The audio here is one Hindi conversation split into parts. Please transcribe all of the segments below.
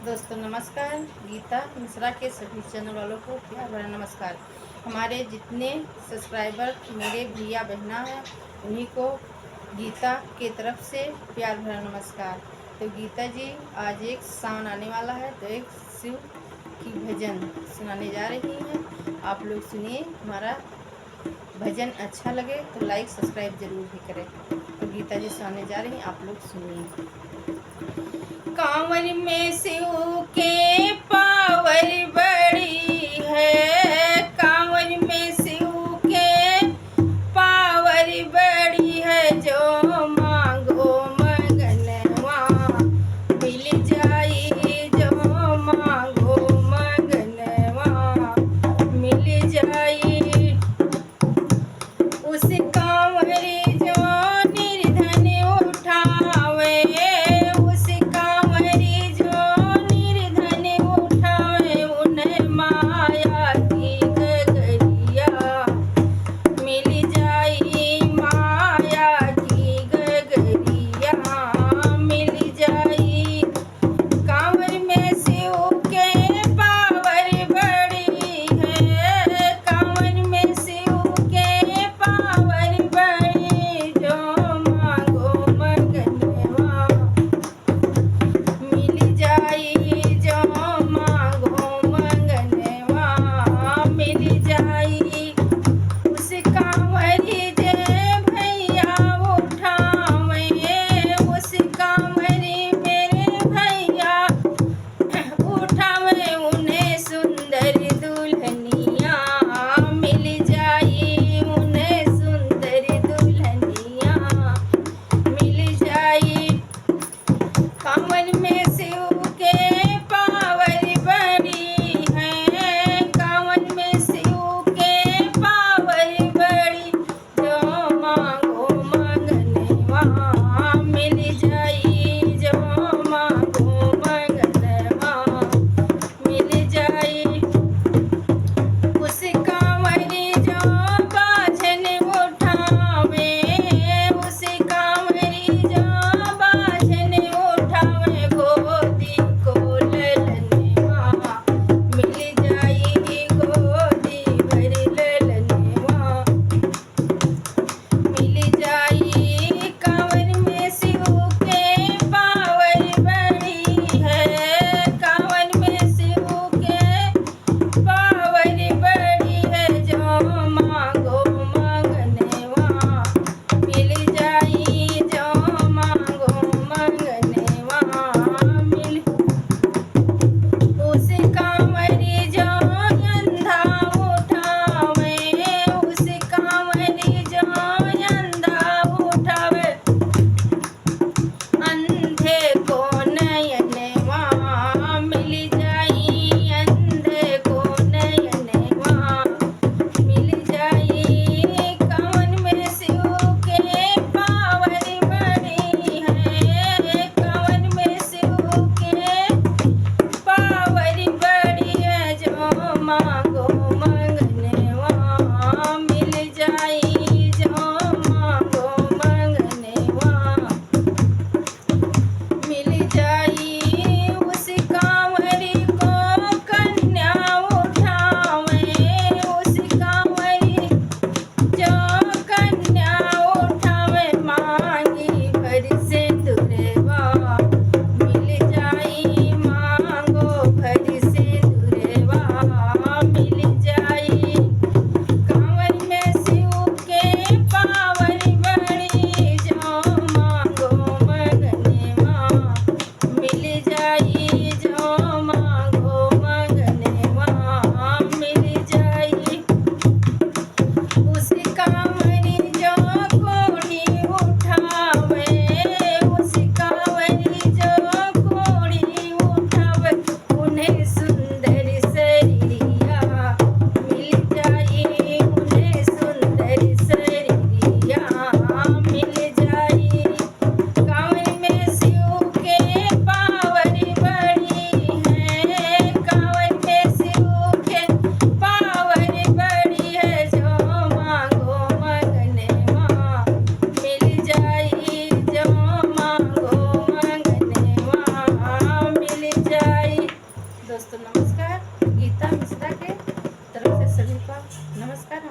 दोस्तों नमस्कार। गीता मिश्रा के सभी चैनल वालों को प्यार भरा नमस्कार। हमारे जितने सब्सक्राइबर मेरे भैया बहना हैं उन्हीं को गीता के तरफ से प्यार भरा नमस्कार। तो गीता जी आज एक सावन आने वाला है तो एक शिव की भजन सुनाने जा रही हैं। आप लोग सुनिए, हमारा भजन अच्छा लगे तो लाइक सब्सक्राइब जरूर भी करें। तो गीता जी सुनाने जा रही हैं, आप लोग सुनिए। कांवर में शिव के पावर बड़ी है, कांवर में शिव के पावर बड़ी है। जो मांगो मगनवा मिल जाई, जो मांगो मगनवा मिल जाई। उस कांवरी जो निर्धन उठावे,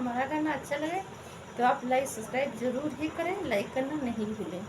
हमारा गाना अच्छा लगे तो आप लाइक सब्सक्राइब ज़रूर ही करें, लाइक करना नहीं भूलें।